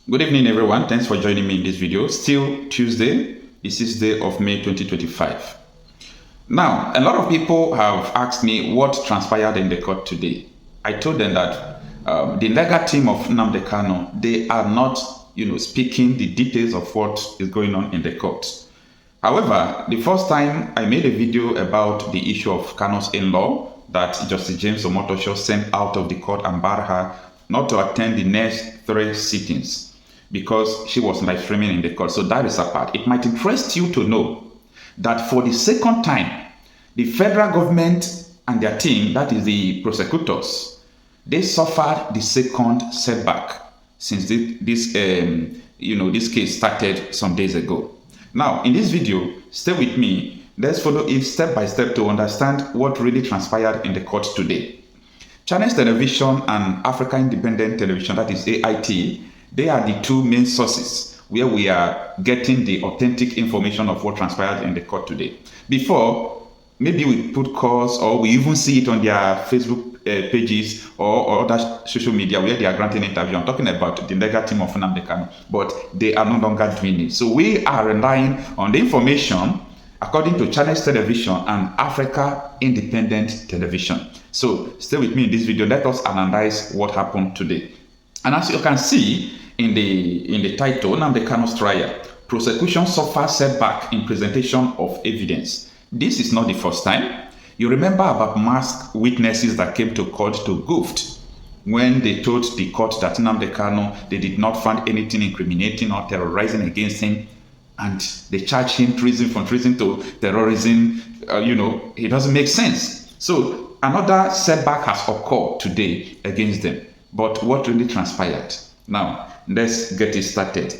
Good evening, everyone. Thanks for joining me in this video. Still Tuesday, the 6th day of May 2025. Now, a lot of people have asked me what transpired in the court today. I told them that the legal team of Nnamdi Kanu, they are not, speaking the details of what is going on in the court. However, the first time I made a video about the issue of Kanu's in-law that Justice James Omotosho sent out of the court and barred her not to attend the next 3 sittings because she was live streaming in the court. So that is a part. It might interest you to know that for the second time, the federal government and their team, that is the prosecutors, they suffered the second setback since this case started some days ago. Now, in this video, stay with me. Let's follow it step by step to understand what really transpired in the court today. Channels Television and Africa Independent Television, that is AIT, they are the 2 main sources where we are getting the authentic information of what transpired in the court today. Before, maybe we put calls or we even see it on their Facebook pages or other social media where they are granting interview. I'm talking about the legal team of Nnamdi Kanu, but they are no longer doing it. So we are relying on the information according to Channels Television and Africa Independent Television. So stay with me in this video. Let us analyze what happened today. And as you can see in the title, Nnamdi Kanu's trial, prosecution suffers setback in presentation of evidence. This is not the first time. You remember about masked witnesses that came to court to goofed when they told the court that Nnamdi Kanu, they did not find anything incriminating or terrorizing against him, and they charged him from treason to terrorism. It doesn't make sense. So another setback has occurred today against them. But what really transpired? Now, let's get it started.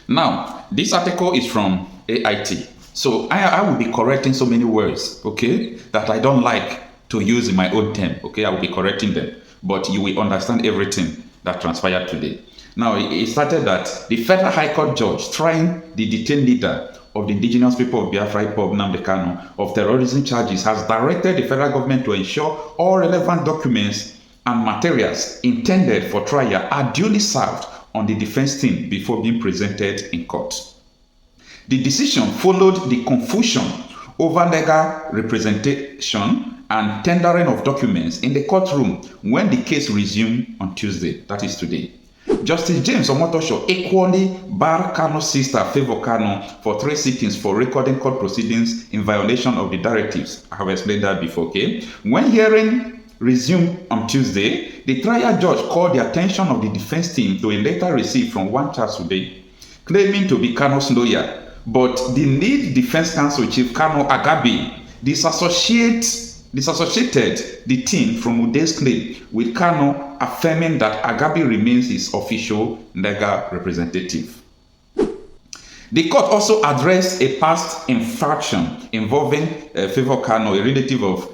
Now, this article is from AIT. So I will be correcting so many words, okay, that I don't like to use in my own term, okay? I will be correcting them, but you will understand everything that transpired today. Now, it started that the Federal High Court judge trying the detained leader of the indigenous people of Biafra, Nnamdi Kanu, of terrorism charges has directed the federal government to ensure all relevant documents and materials intended for trial are duly served on the defense team before being presented in court. The decision followed the confusion over legal representation and tendering of documents in the courtroom when the case resumed on Tuesday, that is today. Justice James Omotosho equally barred Kanu's sister, Favor Kanu, for 3 sittings for recording court proceedings in violation of the directives. I have explained that before, okay? When hearing resumed on Tuesday, the trial judge called the attention of the defense team to a letter received from one Charles Ude, claiming to be Kanu's lawyer, but the lead defense counsel, Chief Kanu Agabi, disassociated the team from Ude's claim, with Kanu affirming that Agabi remains his official legal representative. The court also addressed a past infraction involving Favor Kanu, a relative of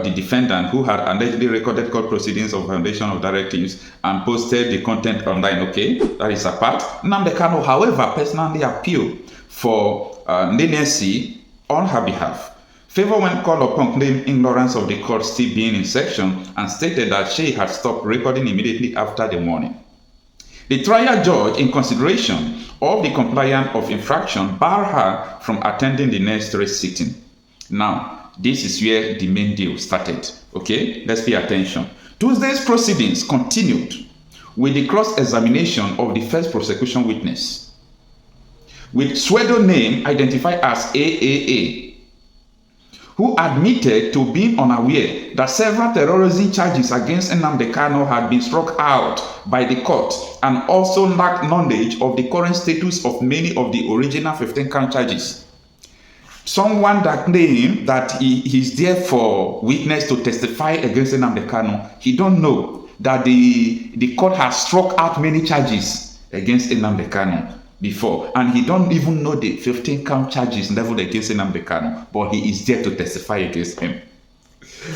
the defendant, who had allegedly recorded court proceedings of violation of directives and posted the content online. Okay, that is apart. Nnamdi Kanu, however, personally appealed for leniency on her behalf. Favor, when called upon, claimed ignorance of the court still being in session and stated that she had stopped recording immediately after the warning. The trial judge, in consideration of the compliance of infraction, barred her from attending the next 3 sittings. Now, this is where the main deal started. Okay, let's pay attention. Tuesday's proceedings continued with the cross-examination of the first prosecution witness, with pseudo name identified as AAA, who admitted to being unaware that several terrorism charges against Nnamdi Kanu had been struck out by the court and also lacked knowledge of the current status of many of the original 15 count charges. Someone that claimed that he's there for witness to testify against Nnamdi Kanu, he don't know that the court has struck out many charges against Nnamdi Kanu before, and he don't even know the 15 count charges leveled against Nnamdi Kanu, but he is there to testify against him.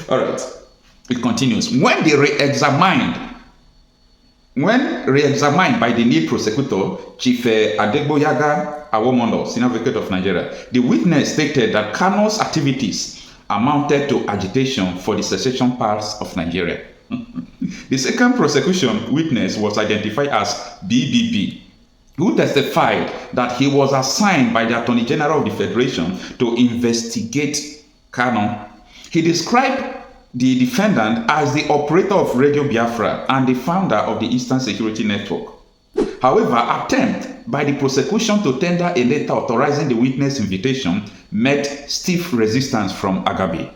All right, it continues. When re-examined by the lead prosecutor, Chief Adegboyaga Awomono, Senior Advocate of Nigeria, the witness stated that Kanu's activities amounted to agitation for the secession parts of Nigeria. The second prosecution witness was identified as BBB, who testified that he was assigned by the Attorney General of the Federation to investigate Kanu. He described the defendant as the operator of Radio Biafra and the founder of the Eastern Security Network. However, attempt by the prosecution to tender a letter authorizing the witness invitation met stiff resistance from Agabi,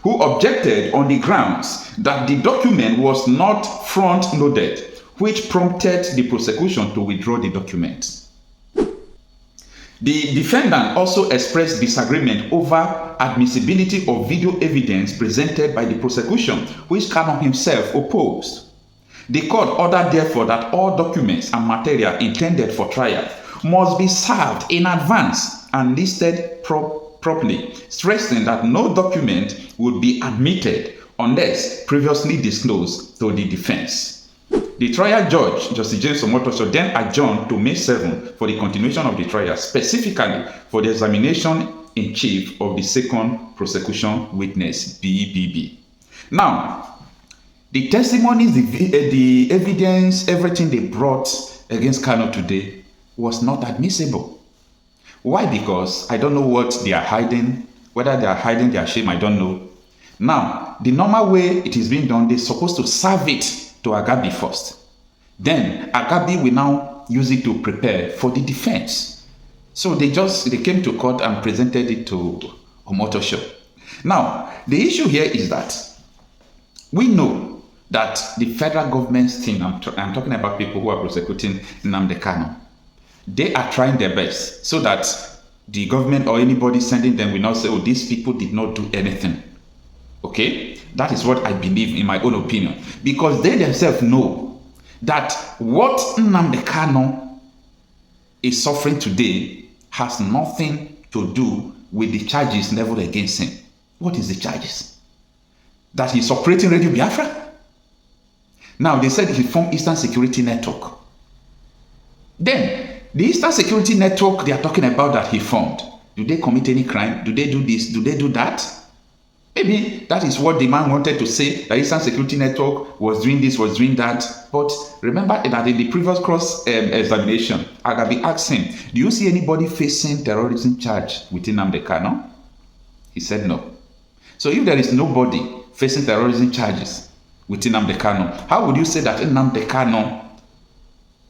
who objected on the grounds that the document was not front-loaded, which prompted the prosecution to withdraw the document. The defendant also expressed disagreement over admissibility of video evidence presented by the prosecution, which Kanu himself opposed. The court ordered therefore that all documents and material intended for trial must be served in advance and listed properly, stressing that no document would be admitted unless previously disclosed to the defense. The trial judge, Justice James Omotosho, then adjourned to May 7 for the continuation of the trial, specifically for the examination in chief of the second prosecution witness, BBB. Now, the testimonies, the evidence, everything they brought against Kanu today was not admissible. Why? Because I don't know what they are hiding, whether they are hiding their shame, I don't know. Now, the normal way it is being done, they're supposed to serve it to Agabi first. Then Agabi will now use it to prepare for the defense. So they came to court and presented it to Omotosho. Now, the issue here is that we know that the federal government's team, I'm talking about people who are prosecuting Nnamdi Kanu, they are trying their best so that the government or anybody sending them will not say, oh, these people did not do anything. Okay? That is what I believe, in my own opinion. Because they themselves know that what Nnamdi Kanu is suffering today has nothing to do with the charges leveled against him. What is the charges? That he's operating Radio Biafra? Now, they said he formed Eastern Security Network. Then, the Eastern Security Network they are talking about that he formed, do they commit any crime? Do they do this? Do they do that? Maybe that is what the man wanted to say, that Eastern Security Network was doing this, was doing that. But remember that in the previous cross-examination, Agabi asked him, do you see anybody facing terrorism charge within Nnamdi Kanu? He said no. So if there is nobody facing terrorism charges within Nnamdi Kanu, how would you say that Nnamdi Kanu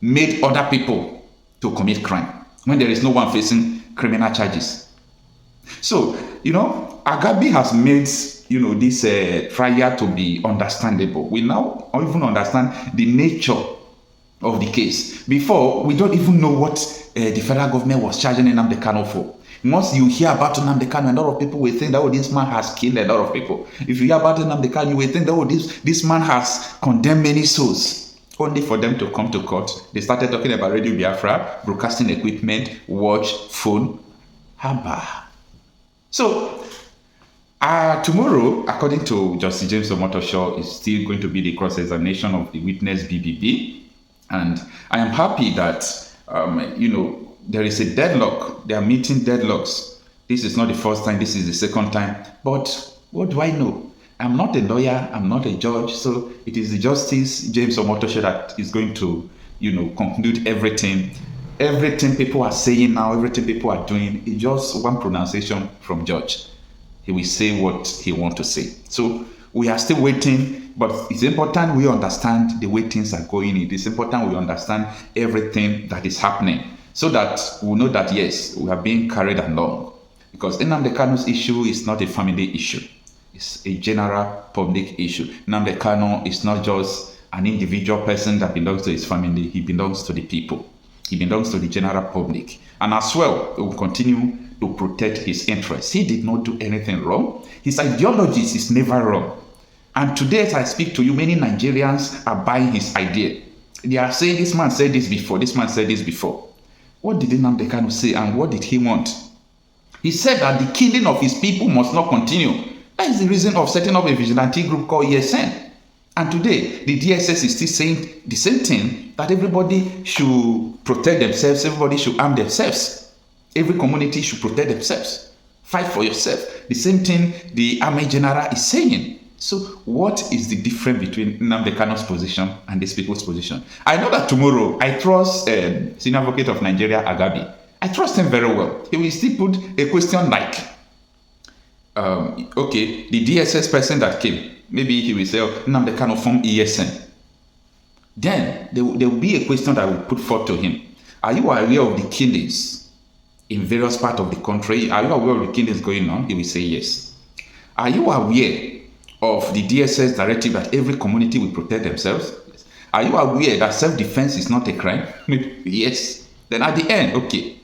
made other people to commit crime when there is no one facing criminal charges? So, Agabi has made, this trial to be understandable. We now even understand the nature of the case. Before, we don't even know what the federal government was charging Nnamdi Kanu for. Once you hear about Nnamdi Kanu, a lot of people will think that, oh, this man has killed a lot of people. If you hear about Nnamdi Kanu, you will think that, oh, this man has condemned many souls. Only for them to come to court, they started talking about Radio Biafra, broadcasting equipment, watch, phone, haba. So, tomorrow, according to Justice James Omotosho, is still going to be the cross-examination of the witness BBB. And I am happy that, there is a deadlock. They are meeting deadlocks. This is not the first time. This is the second time. But what do I know? I'm not a lawyer. I'm not a judge. So it is the Justice James Omotosho that is going to, conclude everything. Everything people are saying now, everything people are doing, is just one pronunciation from judge. He will say what he wants to say. So we are still waiting, but it's important we understand the way things are going. It is important we understand everything that is happening so that we know that, yes, we are being carried along. Because Nnamdi Kanu's issue is not a family issue. It's a general public issue. Nnamdi Kanu is not just an individual person that belongs to his family. He belongs to the people. He belongs to the general public. And as well, we will continue to protect his interests. He did not do anything wrong. His ideologies is never wrong. And today, as I speak to you, many Nigerians are buying his idea. They are saying, this man said this before, this man said this before. What did Nnamdi Kanu say and what did he want? He said that the killing of his people must not continue. That is the reason of setting up a vigilante group called ESN. And today, the DSS is still saying the same thing, that everybody should protect themselves, everybody should arm themselves. Every community should protect themselves. Fight for yourself. The same thing the Army General is saying. So what is the difference between Nnamdi Kanu's position and these people's position? I know that tomorrow, I trust Senior Advocate of Nigeria, Agabi. I trust him very well. He will still put a question like, okay, the DSS person that came, maybe he will say, oh, Nnamdi Kanu from ESN. Then there will be a question that I will put forth to him. Are you aware of the killings in various parts of the country? Are you aware of the killings going on? He will say yes. Are you aware of the DSS directive that every community will protect themselves? Yes. Are you aware that self-defense is not a crime? Yes. Then at the end, okay,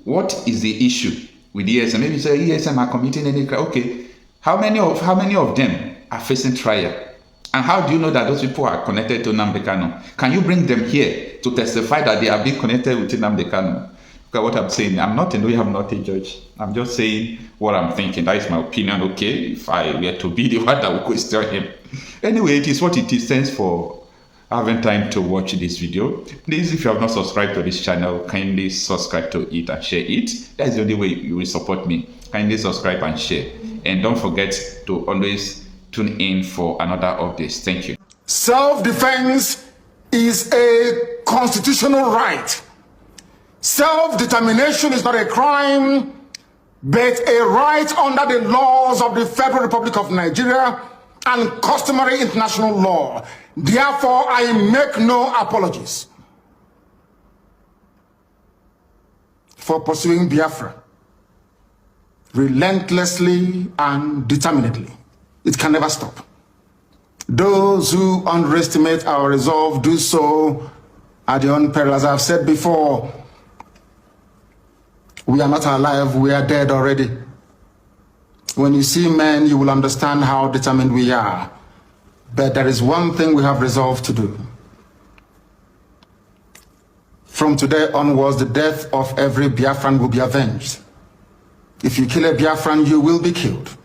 what is the issue with ESM? Maybe you say ESM are committing any crime. Okay, how many of them are facing trial? And how do you know that those people are connected to Nnamdi Kanu? Can you bring them here to testify that they are being connected with Nnamdi Kanu? Look at what I'm saying. I'm not a lawyer, I'm not a judge. I'm just saying what I'm thinking. That is my opinion, okay? If I were to be the one that would question him. Anyway, it is what it is. Thanks for having time to watch this video. Please, if you have not subscribed to this channel, kindly subscribe to it and share it. That's the only way you will support me. Kindly subscribe and share. And don't forget to always tune in for another update. Thank you. Self-defense is a constitutional right. Self-determination is not a crime, but a right under the laws of the Federal Republic of Nigeria and customary international law. Therefore, I make no apologies for pursuing Biafra relentlessly and determinedly. It can never stop. Those who underestimate our resolve do so at their own peril. As I've said before, we are not alive, we are dead already. When you see men, you will understand how determined we are. But there is one thing we have resolved to do. From today onwards, the death of every Biafran will be avenged. If you kill a Biafran, you will be killed.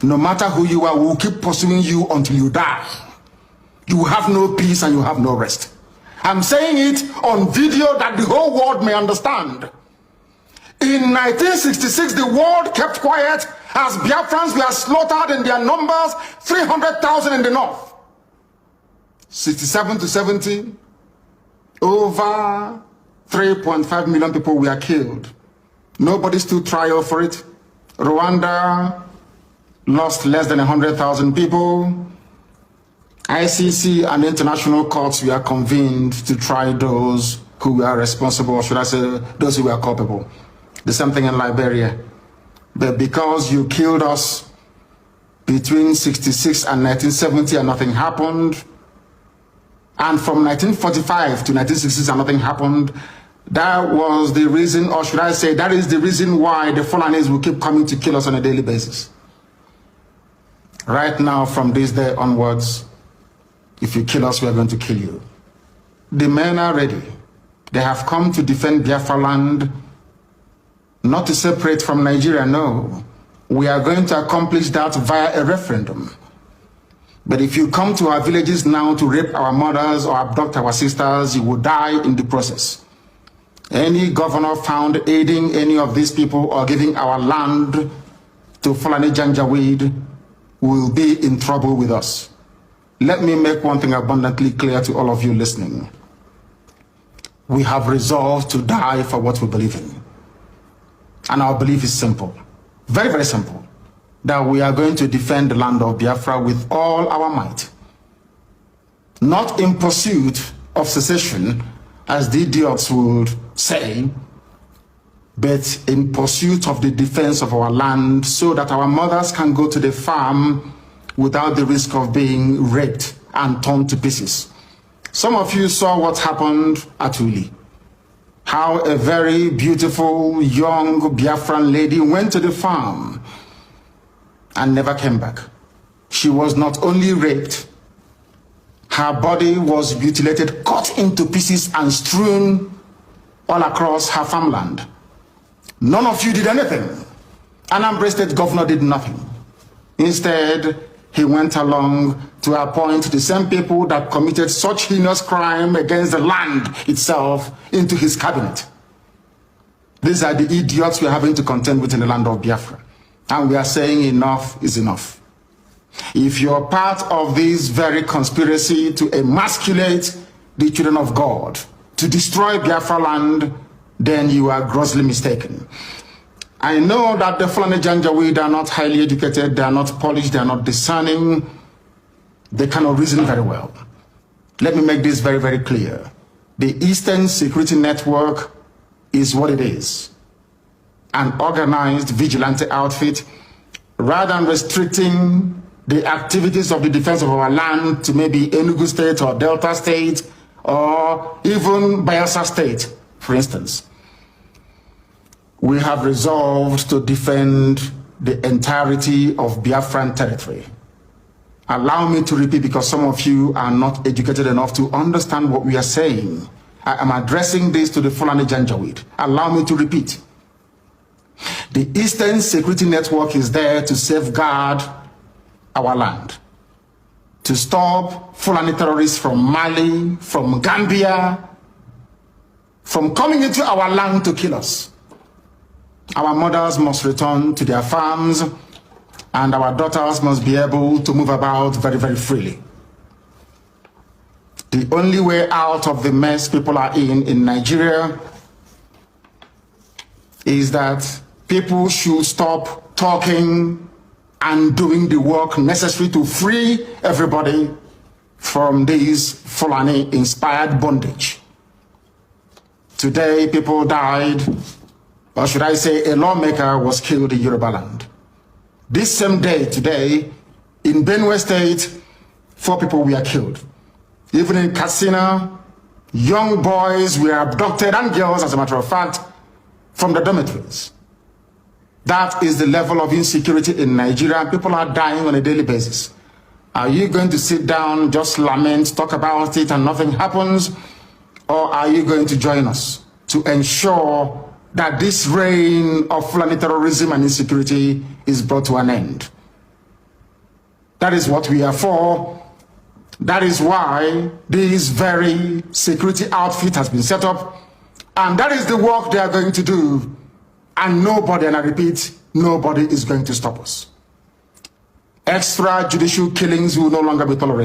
No matter who you are, we will keep pursuing you until you die. You have no peace and you have no rest. I'm saying it on video that the whole world may understand. In 1966, the world kept quiet as Biafrans were slaughtered in their numbers, 300,000 in the north. 67 to 70, over 3.5 million people were killed. Nobody stood trial for it. Rwanda lost less than 100,000 people. ICC and international courts were convened to try those who were responsible, or should I say, those who were culpable. The same thing in Liberia. But because you killed us between 66 and 1970 and nothing happened, and from 1945 to 1966 and nothing happened, that was the reason, or should I say, that is the reason why the Fulanis will keep coming to kill us on a daily basis. Right now, from this day onwards, if you kill us, we are going to kill you. The men are ready. They have come to defend Biafra land, not to separate from Nigeria, no. We are going to accomplish that via a referendum. But if you come to our villages now to rape our mothers or abduct our sisters, you will die in the process. Any governor found aiding any of these people or giving our land to Fulani Janjaweed will be in trouble with us. Let me make one thing abundantly clear to all of you listening. We have resolved to die for what we believe in. And our belief is simple, very, very simple, that we are going to defend the land of Biafra with all our might. Not in pursuit of secession, as the idiots would say, but in pursuit of the defense of our land so that our mothers can go to the farm without the risk of being raped and torn to pieces. Some of you saw what happened at Uli. How a very beautiful young Biafran lady went to the farm and never came back. She was not only raped, her body was mutilated, cut into pieces and strewn all across her farmland. None of you did anything. Nnamdi State governor did nothing. Instead, he went along to appoint the same people that committed such heinous crime against the land itself into his cabinet. These are the idiots we are having to contend with in the land of Biafra. And we are saying enough is enough. If you're part of this very conspiracy to emasculate the children of God, to destroy Biafra land, then you are grossly mistaken. I know that the Fulani Janjaweed are not highly educated, they are not polished, they are not discerning, they cannot reason very well. Let me make this very, very clear. The Eastern Security Network is what it is. An organized vigilante outfit, rather than restricting the activities of the defense of our land to maybe Enugu State or Delta State or even Bayelsa State, for instance. We have resolved to defend the entirety of Biafran territory. Allow me to repeat, because some of you are not educated enough to understand what we are saying. I am addressing this to the Fulani Janjaweed. Allow me to repeat. The Eastern Security Network is there to safeguard our land, to stop Fulani terrorists from Mali, from Gambia, from coming into our land to kill us. Our mothers must return to their farms, and our daughters must be able to move about very, very freely. The only way out of the mess people are in Nigeria is that people should stop talking and doing the work necessary to free everybody from this Fulani-inspired bondage. Today, people died, or should I say a lawmaker was killed in Yoruba land. This same day, today, in Benue State, 4 people were killed. Even in Katsina, young boys were abducted, and girls, as a matter of fact, from the dormitories. That is the level of insecurity in Nigeria. People are dying on a daily basis. Are you going to sit down, just lament, talk about it, and nothing happens? Or are you going to join us to ensure that this reign of Fulani terrorism and insecurity is brought to an end? That is what we are for. That is why this very security outfit has been set up. And that is the work they are going to do. And nobody, and I repeat, nobody is going to stop us. Extrajudicial killings will no longer be tolerated.